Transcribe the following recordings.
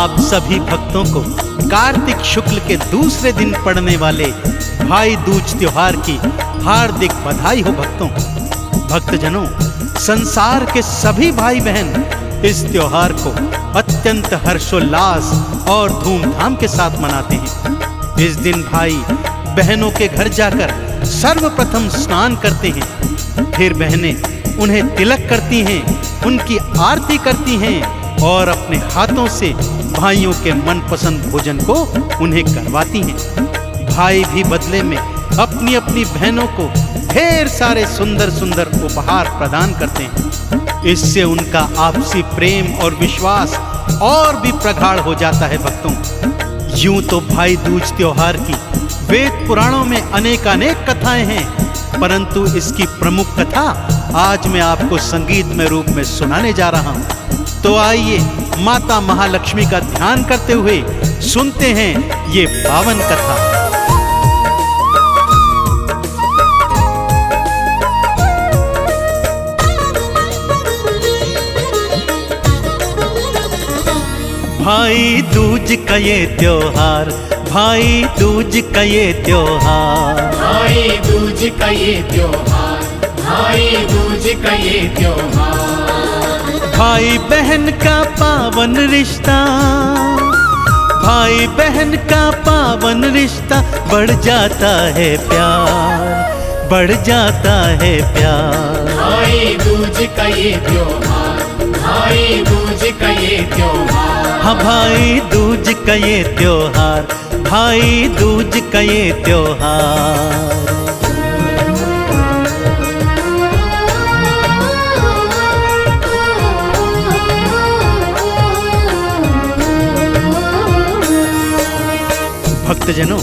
आप सभी भक्तों को कार्तिक शुक्ल के दूसरे दिन पड़ने वाले भाई दूज त्योहार की हार्दिक बधाई हो। भक्तजनों, संसार के सभी भाई बहन इस त्योहार को अत्यंत हर्षोल्लास और धूमधाम के साथ मनाते हैं। इस दिन भाई बहनों के घर जाकर सर्वप्रथम स्नान करते हैं, फिर बहनें उन्हें तिलक करती हैं, उनकी आरती करती हैं और अपने हाथों से भाइयों के मनपसंद भोजन को उन्हें करवाती हैं। भाई भी बदले में अपनी अपनी बहनों को ढेर सारे सुंदर सुंदर उपहार प्रदान करते हैं। इससे उनका आपसी प्रेम और विश्वास और भी प्रगाढ़ हो जाता है। भक्तों, यूं तो भाई दूज त्योहार की वेद पुराणों में अनेकानेक कथाएं हैं, परंतु इसकी प्रमुख कथा आज मैं आपको संगीतमय रूप में सुनाने जा रहा हूं। तो आइए माता महालक्ष्मी का ध्यान करते हुए सुनते हैं ये पावन कथा। भाई दूज का ये त्योहार, भाई दूज का ये त्योहार, भाई दूज का ये त्योहार, भाई दूज का ये त्योहार। भाई बहन का पावन रिश्ता, भाई बहन का पावन रिश्ता, बढ़ जाता है प्यार, बढ़ जाता है प्यार। भाई दूज का ये त्योहार, भाई दूज का ये त्योहार। हाँ, भाई दूज का ये त्योहार, भाई दूज का ये त्योहार। भक्तजनों,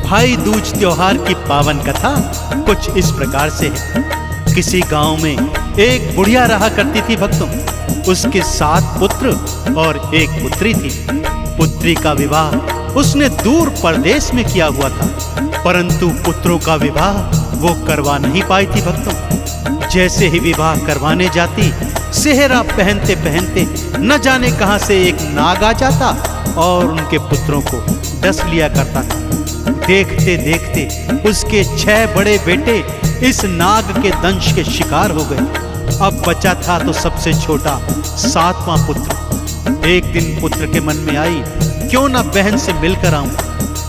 भाई दूज त्योहार की पावन कथा कुछ इस प्रकार से है। किसी गांव में एक बुढ़िया रहा करती थी। भक्तों, उसके 7 पुत्र और 1 पुत्री थी। पुत्री का विवाह उसने दूर परदेश में किया हुआ था, परंतु पुत्रों का विवाह वो करवा नहीं पाई थी। भक्तों, जैसे ही विवाह करवाने जाती, सेहरा पहनते पहनते न जाने कहां से एक नाग आ जाता और उनके पुत्रों को डस लिया करता था। देखते देखते उसके 6 बड़े बेटे इस नाग के दंश के शिकार हो गए। अब बचा था तो सबसे छोटा 7वां पुत्र। एक दिन पुत्र के मन में आई, क्यों ना बहन से मिलकर आऊं।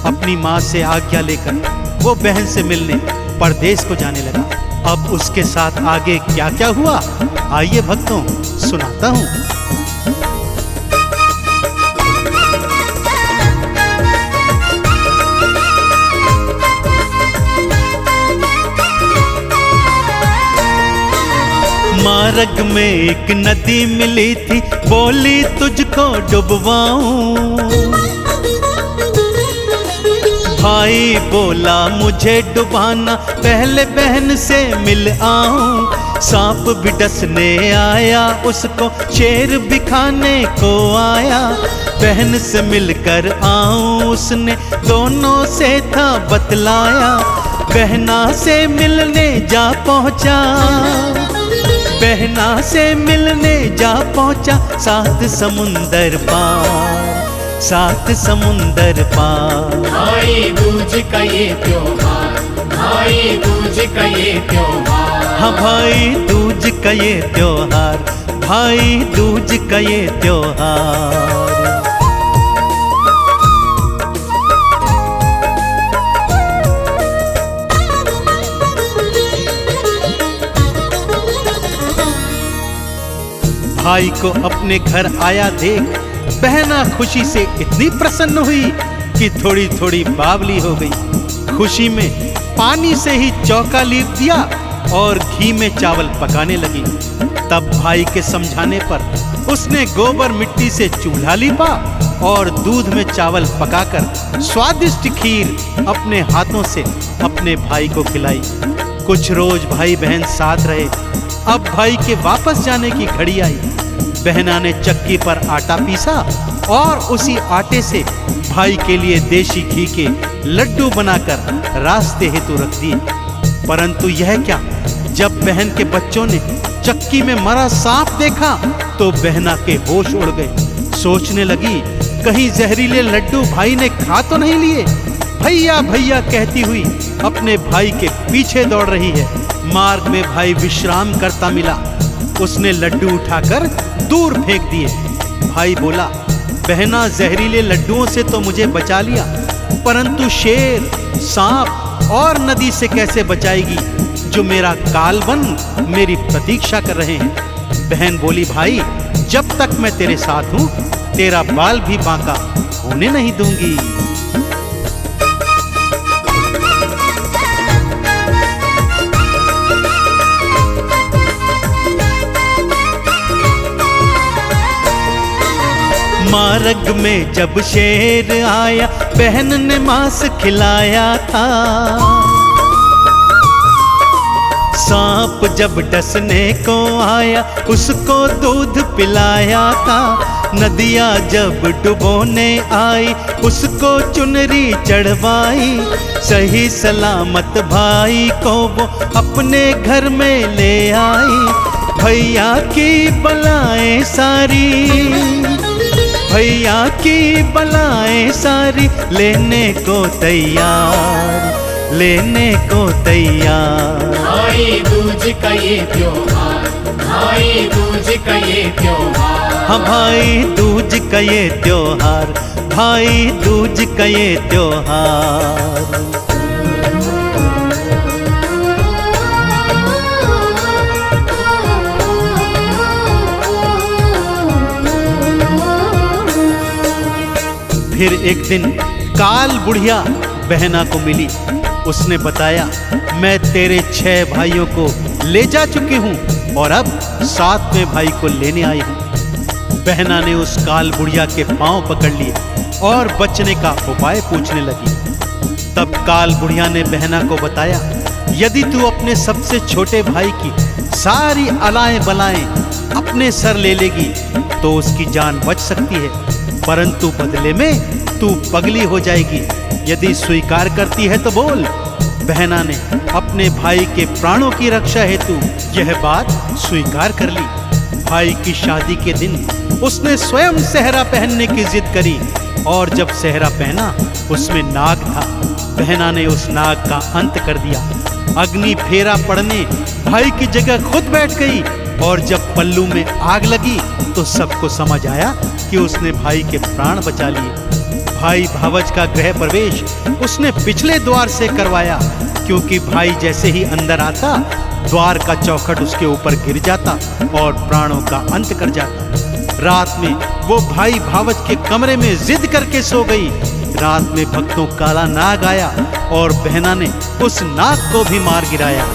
अपनी माँ से आज्ञा लेकर वो बहन से मिलने परदेश को जाने लगा। अब उसके साथ आगे क्या क्या हुआ, आइए भक्तों सुनाता हूं। मार्ग में एक नदी मिली थी, बोली तुझको डुबवाऊं। भाई बोला मुझे डुबाना, पहले बहन से मिल आऊं। सांप भी डसने आया, उसको शेर भी खाने को आया। बहन से मिलकर आऊं, उसने दोनों से था बतलाया। बहना से मिलने जा पहुंचा, बहना से मिलने जा पहुंचा, 7 समुंदर पार, 7 समुंदर पार। भाई दूज का ये त्योहार, भाई दूज का ये त्योहार। हाँ, भाई दूज का ये त्योहार, भाई दूज का ये त्योहार। भाई को अपने घर आया देख, बहना खुशी से इतनी प्रसन्न हुई कि थोड़ी थोड़ी बावली हो गई। खुशी में पानी से ही चौका लीप दिया और घी में चावल पकाने लगी। तब भाई के समझाने पर उसने गोबर मिट्टी से चूल्हा लीपा और दूध में चावल पकाकर स्वादिष्ट खीर अपने हाथों से अपने भाई को खिलाई। कुछ रोज भाई बहन साथ रहे। अब भाई के वापस जाने की घड़ी आई। बहना ने चक्की पर आटा पीसा और उसी आटे से भाई के लिए देशी घी के लड्डू बनाकर रास्ते हेतु रख दिए। परंतु यह क्या, जब बहन के बच्चों ने चक्की में मरा सांप देखा तो बहना के होश उड़ गए। सोचने लगी कहीं जहरीले लड्डू भाई ने खा तो नहीं लिए। भैया भैया कहती हुई अपने भाई के पीछे दौड़ रही है। मार्ग में भाई विश्राम करता मिला। उसने लड्डू उठाकर दूर फेंक दिए। भाई बोला, बहना जहरीले लड्डुओं से तो मुझे बचा लिया, परंतु शेर, सांप और नदी से कैसे बचाएगी, जो मेरा काल बन मेरी प्रतीक्षा कर रहे हैं। बहन बोली, भाई जब तक मैं तेरे साथ हूं तेरा बाल भी बांका होने नहीं दूंगी। मार्ग में जब शेर आया, बहन ने मांस खिलाया था। सांप जब डसने को आया, उसको दूध पिलाया था। नदिया जब डुबोने आई, उसको चुनरी चढ़वाई। सही सलामत भाई को वो अपने घर में ले आई। भैया की बलाएं सारी, भैया की बलाएं सारी लेने को तैयार, लेने को तैयार। भाई दूज का ये त्योहार, भाई दूज का ये त्योहार। हाँ भाई दूज का ये त्योहार, भाई दूज का ये त्योहार। फिर एक दिन काल बुढ़िया बहना को मिली। उसने बताया, मैं तेरे 6 भाइयों को ले जा चुकी हूँ और अब 7वें भाई को लेने आई हूँ। बहना ने उस काल बुढ़िया के पांव पकड़ लिए और बचने का उपाय पूछने लगी। तब काल बुढ़िया ने बहना को बताया, यदि तू अपने सबसे छोटे भाई की सारी अलाएं बलाएं अपने सर ले लेगी तो उसकी जान बच सकती है, परंतु बदले में तू पगली हो जाएगी। यदि स्वीकार करती है तो बोल। बहना ने अपने भाई के प्राणों की रक्षा हेतु यह बात स्वीकार कर ली। भाई की शादी के दिन उसने स्वयं सेहरा पहनने की जिद करी और जब सेहरा पहना उसमें नाग था। बहना ने उस नाग का अंत कर दिया। अग्नि फेरा पड़ने भाई की जगह खुद बैठ गई और जब पल्लू में आग लगी तो सबको समझ आया कि उसने भाई के प्राण बचा लिए। भाई भावज का गृह प्रवेश उसने पिछले द्वार से करवाया, क्योंकि भाई जैसे ही अंदर आता द्वार का चौखट उसके ऊपर गिर जाता और प्राणों का अंत कर जाता। रात में वो भाई भावज के कमरे में जिद करके सो गई। रात में भक्तों काला नाग आया और बहना ने उस नाग को भी मार गिराया।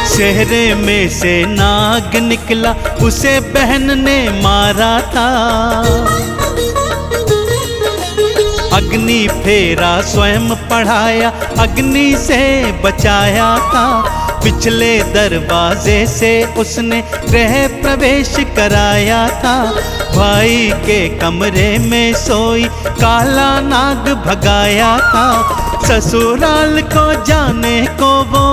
चेहरे में से नाग निकला, उसे बहन ने मारा था। अग्नि फेरा स्वयं पढ़ाया, अग्नि से बचाया था। पिछले दरवाजे से उसने गृह प्रवेश कराया था। भाई के कमरे में सोई काला नाग भगाया था। ससुराल को जाने को वो,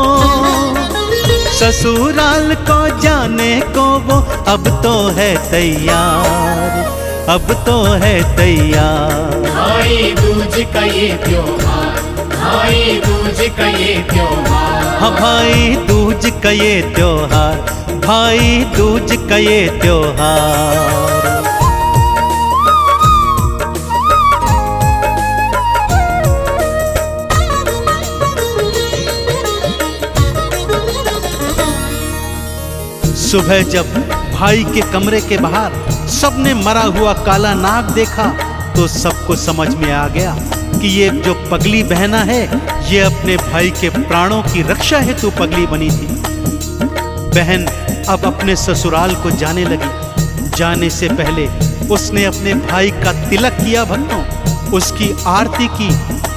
ससुराल को जाने को वो अब तो है तैयार, अब तो है तैयार। भाई दूज का ये त्योहार, भाई दूज का ये त्योहार। हाँ भाई दूज का ये त्योहार, भाई दूज का ये त्योहार। सुबह जब भाई के कमरे के बाहर सबने मरा हुआ काला नाग देखा तो सबको समझ में आ गया कि ये जो पगली बहना है ये अपने भाई के प्राणों की रक्षा हेतु पगली बनी थी। बहन अब अपने ससुराल को जाने लगी। जाने से पहले उसने अपने भाई का तिलक किया भक्तों, उसकी आरती की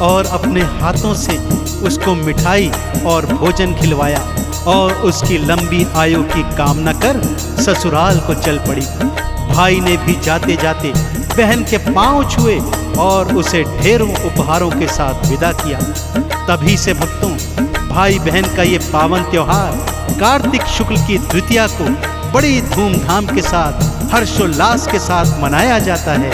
और अपने हाथों से उसको मिठाई और भोजन खिलवाया और उसकी लंबी आयु की कामना कर ससुराल को चल पड़ी। भाई ने भी जाते जाते बहन के पांव छुए और उसे ढेरों उपहारों के साथ विदा किया। तभी से भक्तों भाई बहन का ये पावन त्योहार कार्तिक शुक्ल की द्वितीया को बड़ी धूमधाम के साथ हर्षोल्लास के साथ मनाया जाता है।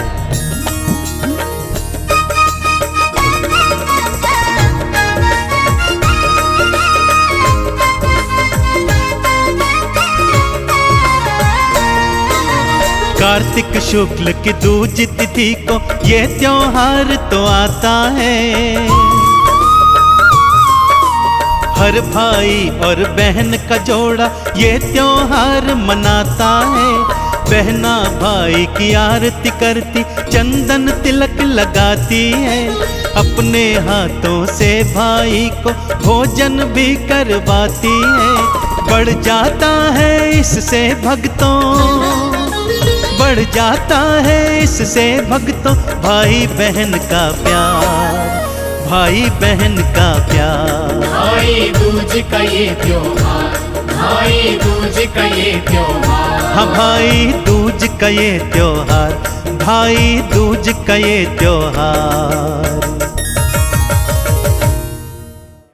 कार्तिक शुक्ल की दूज तिथि को ये त्योहार तो आता है। हर भाई और बहन का जोड़ा ये त्योहार मनाता है। बहना भाई की आरती करती, चंदन तिलक लगाती है। अपने हाथों से भाई को भोजन भी करवाती है। बढ़ जाता है इससे भक्तों, बढ़ जाता है इससे भक्तों भाई बहन का प्यार, भाई बहन का प्यार। भाई दूज का ये त्योहार, भाई दूज का ये त्योहार। हाँ भाई दूज का ये त्योहार, भाई दूज का ये त्योहार।